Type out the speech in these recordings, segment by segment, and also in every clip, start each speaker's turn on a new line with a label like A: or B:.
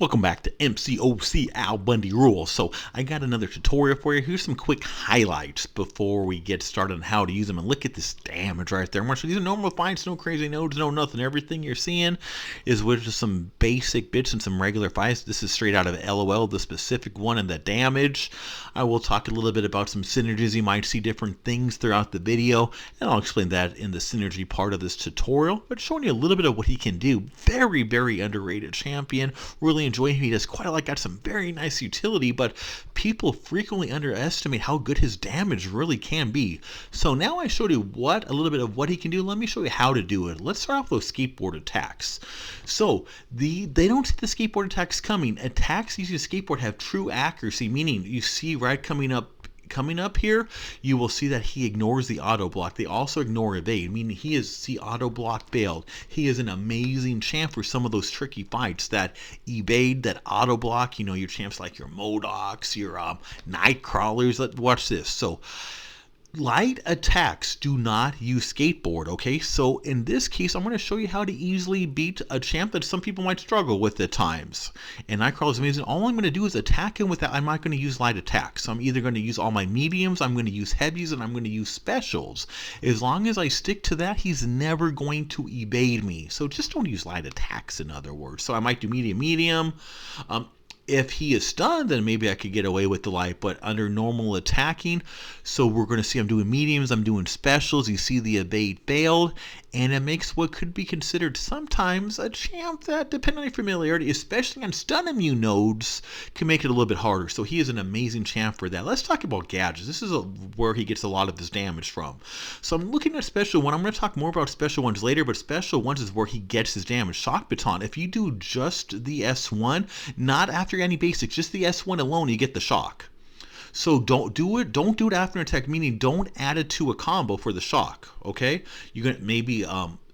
A: Welcome back to Mcoc AlBundyRules. So I got another tutorial for you. Here's some quick highlights before we get started on how to use them. And look at this damage right there. These are normal fights, no crazy nodes, no nothing. Everything you're seeing is with just some basic bits and some regular fights. This is straight out of LOL, the specific one, and the damage. I will talk a little bit about some synergies. You might see different things throughout the video, and I'll explain that in the synergy part of this tutorial. But showing you a little bit of what he can do. Very, very underrated champion. Really enjoy him. He does quite a lot, got some very nice utility, but people frequently underestimate how good his damage really can be. So now I showed you a little bit of what he can do. Let me show you how to do it. Let's start off with skateboard attacks. So they don't see the skateboard attacks coming. Attacks using a skateboard have true accuracy, meaning you see right coming up here, you will see that he ignores the auto block. They also ignore evade, meaning he is the auto block failed. He is an amazing champ for some of those tricky fights that evade, that auto block. You know, your champs like your Mcocs, your night crawlers. Watch this. So light attacks do not use skateboard, okay? So in this case, I'm going to show you how to easily beat a champ that some people might struggle with at times. And Nightcrawler is amazing. All I'm going to do is attack him with that. I'm not going to use light attacks. So I'm either going to use all my mediums, I'm going to use heavies, and I'm going to use specials. As long as I stick to that, he's never going to evade me. So just don't use light attacks, in other words. So I might do medium. If he is stunned, then maybe I could get away with the light, but under normal attacking, so we're going to see I'm doing mediums, I'm doing specials, you see the evade failed, and it makes what could be considered sometimes a champ that, depending on your familiarity, especially on stun immune nodes, can make it a little bit harder. So he is an amazing champ for that. Let's talk about gadgets. This is where he gets a lot of his damage from. So I'm looking at special one. I'm going to talk more about special ones later, but special ones is where he gets his damage. Shock Baton, if you do just the S1, not after any basics, just the S1 alone, you get the shock. So don't do it after an attack, meaning don't add it to a combo for the shock, okay? You can maybe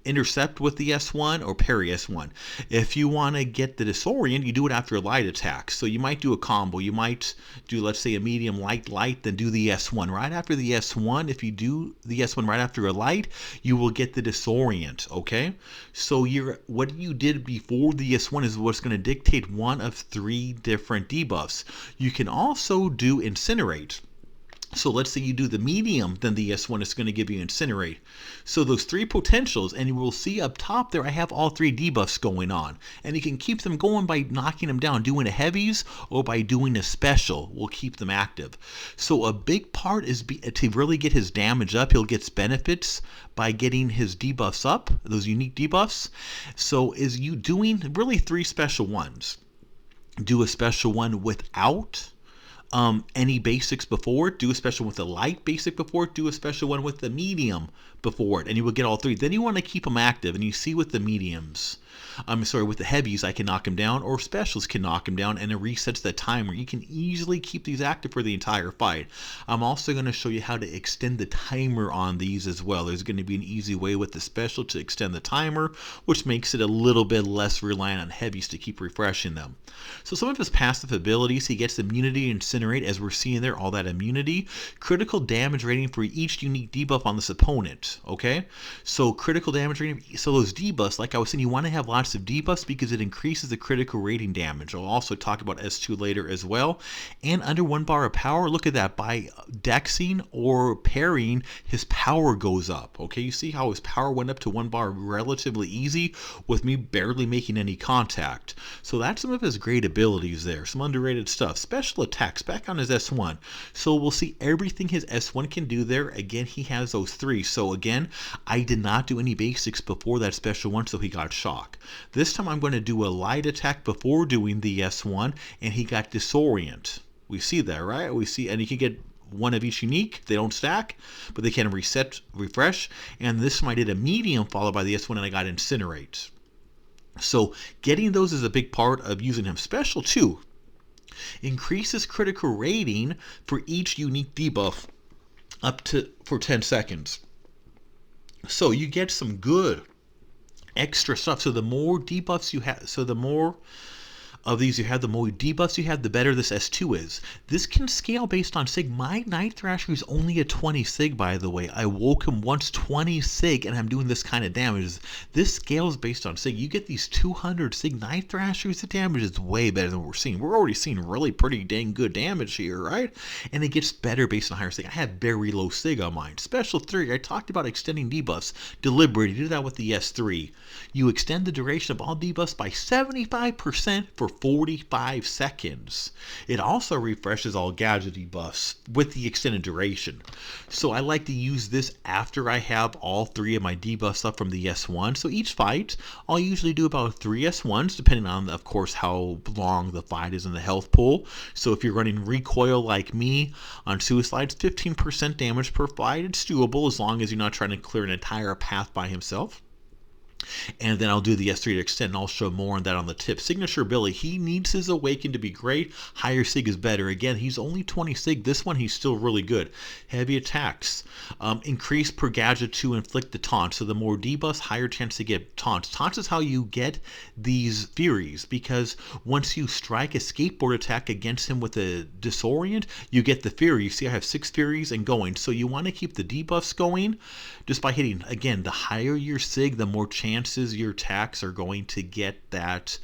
A: intercept with the S1 or parry S1. If you want to get the Disorient, you do it after a light attack. So you might do a combo. You might do, let's say, a medium, light, then do the S1. Right after the S1, if you do the S1 right after a light, you will get the Disorient, okay? So what you did before the S1 is what's going to dictate one of 3 different debuffs. You can also do Incinerate. So let's say you do the medium, then the S1 is going to give you Incinerate. So those 3 potentials, and you will see up top there I have all 3 debuffs going on. And you can keep them going by knocking them down, doing a heavies, or by doing a special will keep them active. So a big part is to really get his damage up. He'll get benefits by getting his debuffs up, those unique debuffs. So is you doing really 3 special ones. Do a special one without any basics before it, do a special with the light basic before it, do a special one with the medium before it, and you will get all 3. Then you want to keep them active, and you see with the mediums, with the heavies, I can knock them down, or specials can knock them down, and it resets the timer. You can easily keep these active for the entire fight. I'm also going to show you how to extend the timer on these as well. There's going to be an easy way with the special to extend the timer, which makes it a little bit less reliant on heavies to keep refreshing them. So some of his passive abilities, he gets immunity and Incinerate, as we're seeing there, all that immunity. Critical damage rating for each unique debuff on this opponent, okay? So critical damage rating, so those debuffs, like I was saying, you want to have lots of debuffs because it increases the critical rating damage. I'll also talk about S2 later as well. And under 1 bar of power, look at that, by dexing or parrying, his power goes up, okay? You see how his power went up to 1 bar relatively easy with me barely making any contact. So that's some of his great abilities there, some underrated stuff. Special attacks, back on his S1. So we'll see everything his S1 can do there. Again, he has those 3. So again, I did not do any basics before that special one, so he got shock. This time I'm going to do a light attack before doing the S1, and he got Disorient. We see that, right? We see, and you can get one of each unique. They don't stack, but they can refresh. And this time I did a medium followed by the S1, and I got Incinerate. So getting those is a big part of using him. Special 2 increases critical rating for each unique debuff for 10 seconds. So you get some good extra stuff. So the more debuffs you have, so the more of these you have, the more debuffs you have, the better this S2 is. This can scale based on sig. My Night Thrasher is only a 20 sig, by the way. I woke him once 20 sig, and I'm doing this kind of damage. This scales based on sig. You get these 200 sig Night Thrashers, the damage is way better than what we're seeing. We're already seeing really pretty dang good damage here, right? And it gets better based on higher sig. I have very low sig on mine. Special 3, I talked about extending debuffs. Deliberate, you do that with the S3. You extend the duration of all debuffs by 75% for 45 seconds. It also refreshes all gadget debuffs with the extended duration. So I like to use this after I have all 3 of my debuffs up from the S1. So each fight, I'll usually do about 3 S1s, depending on, of course, how long the fight is in the health pool. So if you're running recoil like me on Suicides, 15% damage per fight, it's doable as long as you're not trying to clear an entire path by himself. And then I'll do the S3 to extend, and I'll show more on that on the tip. Signature Billy, he needs his Awaken to be great. Higher sig is better. Again, he's only 20 sig. This one, he's still really good. Heavy attacks. Increase per gadget to inflict the taunt. So the more debuffs, higher chance to get taunts. Taunts is how you get these Furies, because once you strike a skateboard attack against him with a Disorient, you get the Fury. You see I have 6 Furies and going. So you want to keep the debuffs going just by hitting. Again, the higher your sig, the more chances your attacks are going to get that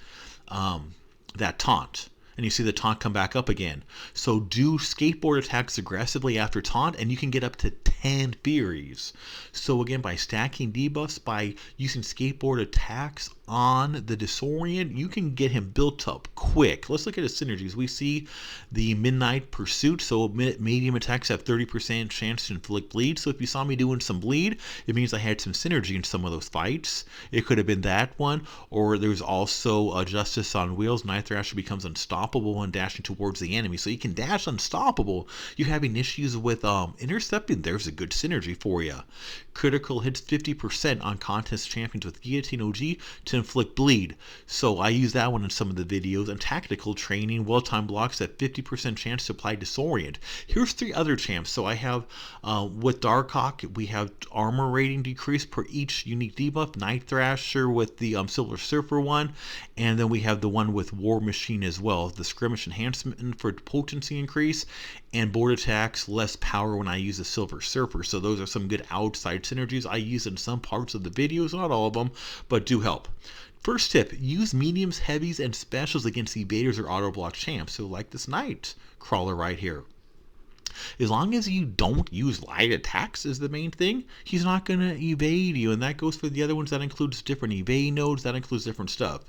A: that taunt. And you see the taunt come back up again. So do skateboard attacks aggressively after taunt, and you can get up to 10 Furies. So again, by stacking debuffs, by using skateboard attacks on the Disorient, you can get him built up quick. Let's look at his synergies. We see the Midnight Pursuit, so medium attacks have 30% chance to inflict bleed. So if you saw me doing some bleed, it means I had some synergy in some of those fights. It could have been that one, or there's also Justice on Wheels. Night Thrasher becomes unstoppable when dashing towards the enemy. So you can dash unstoppable. You're having issues with intercepting. There's a good synergy for you. Critical hits 50% on contest champions with Guillotine OG to inflict bleed. So I use that one in some of the videos. And tactical training, well-timed blocks at 50% chance to apply Disorient. Here's 3 other champs. So I have with Mcoc, we have armor rating decrease per each unique debuff. Night Thrasher with the Silver Surfer one. And then we have the one with War Machine as well. The skirmish enhancement for potency increase. And board attacks, less power when I use the Silver Surfer. So those are some good outside synergies I use in some parts of the videos, not all of them, but do help. First tip, use mediums, heavies, and specials against evaders or auto block champs. So like this Night Crawler right here. As long as you don't use light attacks is the main thing, he's not going to evade you. And that goes for the other ones. That includes different evade nodes. That includes different stuff.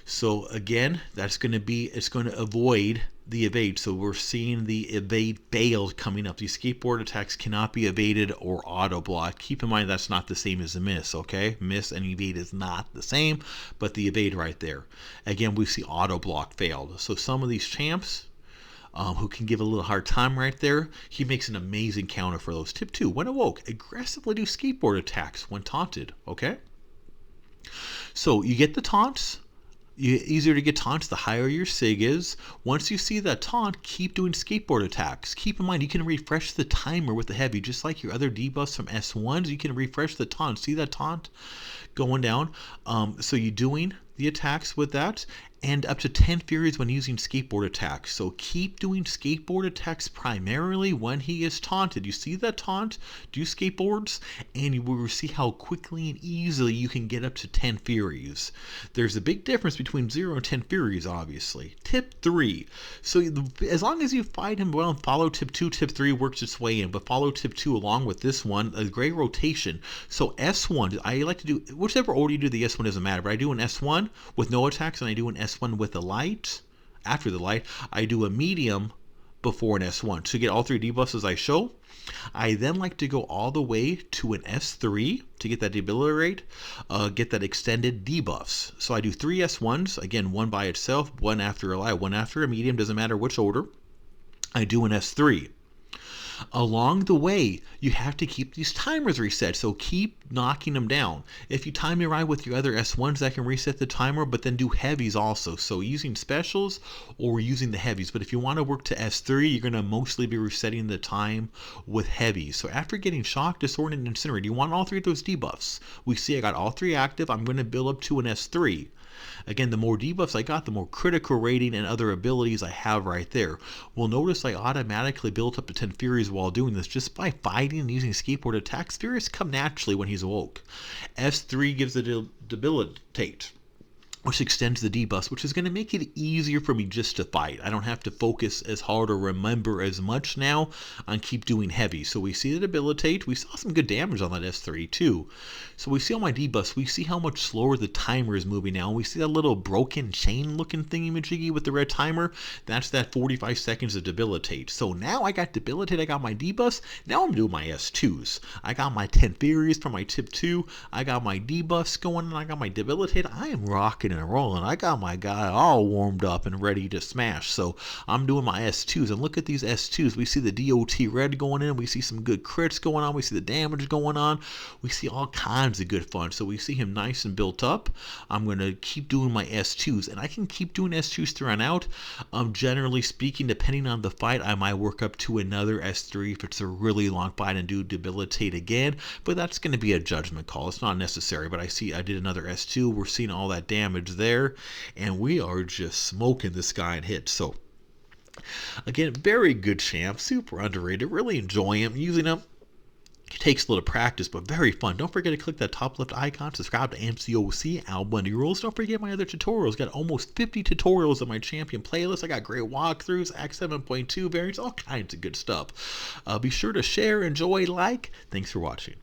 A: So again, that's going to be, it's going to avoid the evade. So we're seeing the evade fail coming up. These skateboard attacks cannot be evaded or auto blocked. Keep in mind that's not the same as a miss, okay? Miss and evade is not the same, but the evade right there. Again, we see auto block failed. So some of these champs who can give a little hard time right there, he makes an amazing counter for those. Tip 2, when awoke, aggressively do skateboard attacks when taunted, okay? So you get the taunts. Easier to get taunts the higher your sig is. Once you see that taunt, keep doing skateboard attacks. Keep in mind you can refresh the timer with the heavy, just like your other debuffs from S1s. You can refresh the taunt. See that taunt going down? So you're doing the attacks with that, and up to 10 Furies when using skateboard attacks. So keep doing skateboard attacks primarily when he is taunted. You see that taunt, do skateboards, and you will see how quickly and easily you can get up to 10 Furies. There's a big difference between 0 and 10 Furies, obviously. Tip 3. So as long as you fight him well and follow tip 2, tip 3 works its way in, but follow tip 2 along with this one, a great rotation. So S1, I like to do, whichever order you do the S1 doesn't matter, but I do an S1 with no attacks, and I do an S1 with a light. After the light, I do a medium before an S1 to get all 3 debuffs as I show. I then like to go all the way to an S3 to get that debilitate, get that extended debuffs. So I do 3 S1s, again, one by itself, one after a light, one after a medium, doesn't matter which order. I do an S3. Along the way, you have to keep these timers reset, so keep knocking them down. If you time it right with your other S1s, that can reset the timer, but then do heavies also. So using specials or using the heavies. But if you want to work to S3, you're going to mostly be resetting the time with heavies. So after getting Shock, Disorient, and Incinerate, you want all three of those debuffs. We see I got all three active. I'm going to build up to an S3. Again, the more debuffs I got, the more critical rating and other abilities I have right there. We'll notice I automatically built up to 10 Furies while doing this just by fighting and using skateboard attacks. Furies come naturally when he's awoke. S3 gives the debilitate, which extends the debuffs, which is going to make it easier for me just to fight. I don't have to focus as hard or remember as much now on keep doing heavy. So we see the debilitate. We saw some good damage on that S3 too. So we see all my debuffs. We see how much slower the timer is moving now. We see that little broken chain looking thingy-majiggy with the red timer. That's that 45 seconds of debilitate. So now I got debilitate. I got my debuffs. Now I'm doing my S2s. I got my 10 Furies for my tip 2. I got my debuffs going and I got my debilitate. I am rocking and rolling. I got my guy all warmed up and ready to smash. So I'm doing my S2s, and look at these S2s. We see the DOT red going in. We see some good crits going on. We see the damage going on. We see all kinds of good fun. So we see him nice and built up. I'm going to keep doing my S2s, and I can keep doing S2s throughout out. Generally speaking, depending on the fight, I might work up to another S3 if it's a really long fight and do debilitate again, but that's going to be a judgment call. It's not necessary, but I see I did another S2. We're seeing all that damage there, and we are just smoking this guy in hits. So again, very good champ, super underrated, really enjoy him, using him. It takes a little practice, but very fun. Don't forget to click that top left icon, subscribe to Mcoc, AlBundyRules. Don't forget my other tutorials. Got almost 50 tutorials on my champion playlist. I got great walkthroughs, Act 7.2 variants, all kinds of good stuff. Be sure to share, enjoy, like. Thanks for watching.